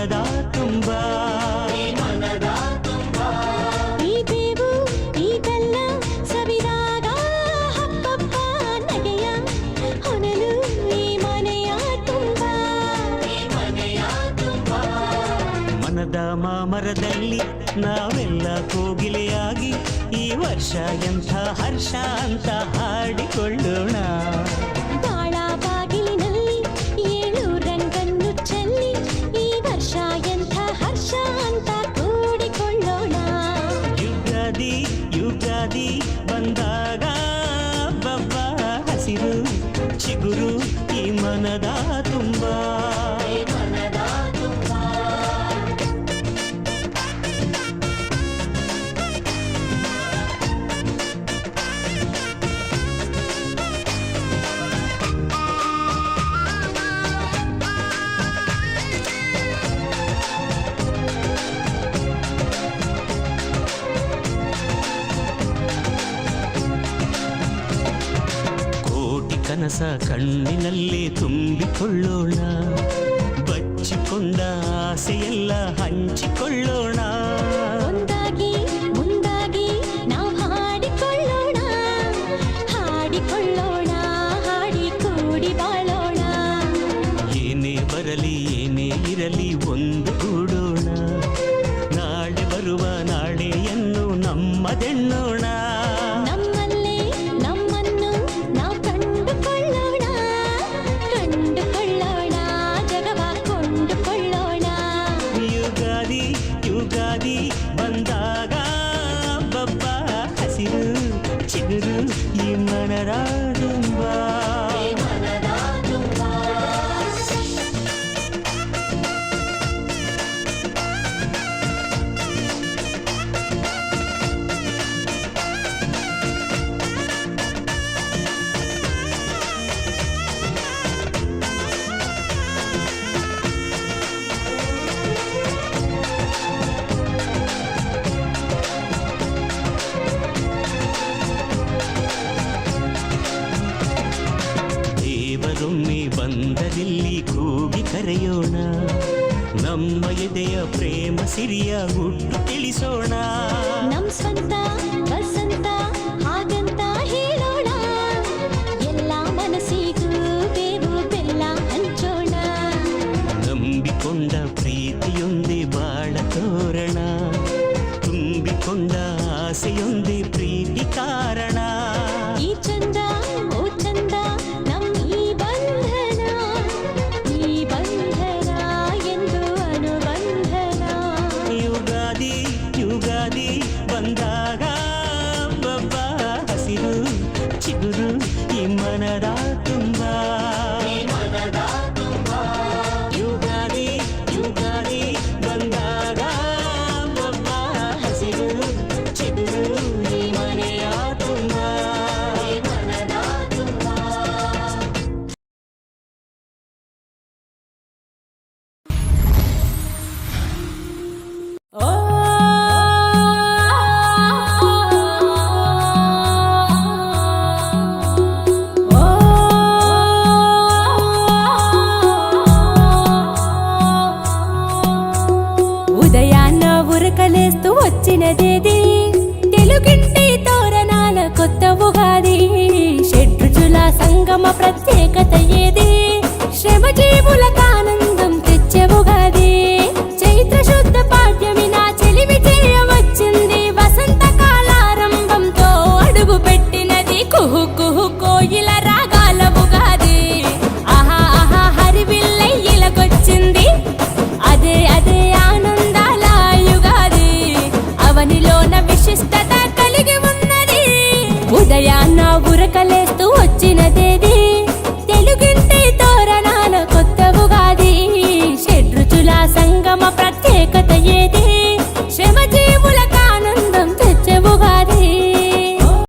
ಮನದ ತುಂಬ ಈ ಬೇವು ಈ ಬೆಲ್ಲ ಸವಿದಾಗ ಹಬ್ಬಬ್ಬ ನಗೆಯ ಹೊನಲು ಈ ಮನೆಯ ತುಂಬ ಮನದ ಮಾಮರದಲ್ಲಿ ನಾವೆಲ್ಲ ಕೋಗಿಲೆಯಾಗಿ ಈ ವರ್ಷ ಎಂಥ ಹರ್ಷ ಅಂತ ಹಾಡಿಕೊಳ್ಳೋಣ. ಬಾಳ ಬಾಗಿಲಿನಲ್ಲಿ 7 ರಂಗನ್ನು ಚೆಲ್ಲಿ ಈ ವರ್ಷ ಎಂಥ ಹರ್ಷ ಅಂತ ಕೂಡಿಕೊಳ್ಳೋಣ. ಯುಗಾದಿ ಯುಗಾದಿ ಬಂದಾಗ ಬಬ್ಬ ಹಸಿರು ಚಿಗುರು ಈ ಮನದ ತುಂಬ. ಕನಸ ಕಣ್ಣಿನಲ್ಲಿ ತುಂಬಿಕೊಳ್ಳೋಣ, ಬಚ್ಚಿಕೊಂಡ ಆಸೆಯೆಲ್ಲ ಹಂಚಿಕೊಳ್ಳೋಣ. ಒಂದಾಗಿ ಮುಂದಾಗಿ ನಾವು ಹಾಡಿಕೊಳ್ಳೋಣ, ಹಾಡಿಕೊಳ್ಳೋಣ, ಹಾಡಿ ಕೂಡಿ ಬಾಳೋಣ. ಏನೇ ಬರಲಿ ಏನೇ ಇರಲಿ ಒಂದು ಗೂಡೋಣ, ನಾಳೆ ಬರುವ ನಾಳೆಯನ್ನು ನಮ್ಮದೆಣ್ಣೋಣ. ಯುಗಾದಿ ಬಂದಾಗ ಬಬ್ಬ ಹಸಿರು ಚಿಗುರು ಈ ಮನದ ತುಂಬ. ದೇವರೊಮ್ಮೆ ಬಂದದಿಲ್ಲಿ ಕೂಗಿ ಕರೆಯೋಣ, ನಮ್ಮ ಎದೆಯ ಪ್ರೇಮ ಸಿರಿಯ ಗುಟ್ಟು ತಿಳಿಸೋಣ. ನಮ್ ಸ್ವಂತ ವಸಂತ ಹಾಗಂತ ಹೇಳೋಣ, ಎಲ್ಲ ಮನಸ್ಸಿಗೂ ಬೇವು ಬೆಲ್ಲ ಹಂಚೋಣ. ನಂಬಿಕೊಂಡ ಪ್ರೀತಿಯೊಂದೇ ಬಾಳ ತೋರಣ, ತುಂಬಿಕೊಂಡ ಆಸೆಯೊಂದೇ ಪ್ರೀತಿ ಕಾರಣ. ಈ ಚಂದ ಓ ಚಂದ ನಮ್ ಈ ಬಂಧನ, ಈ ಬಂಧನ ಎಂದು ಅನುಬಂಧನ. ಯುಗಾದಿ ಯುಗಾದಿ ಬಂದಾಗ ಬಬ್ಬ ಹಸಿರು ಚಿಗುರು ಈ ಮನದ ತುಂಬ. ಯುಗಾದಿ ಯುಗಾದಿ ಬಂದಾಗ ಬಬ್ಬ ಹಸಿರು ಚಿಗುರು ಈ ಮನೆಯ ತುಂಬ. ఉదయాన్న ఉరకలేస్తూ వచ్చినదేది తెలుగింటి తోరణాల కొత్త ఉగాది. షడ్రుచుల సంగమ ప్రత్యేకత ఏది శ్రమజీవుల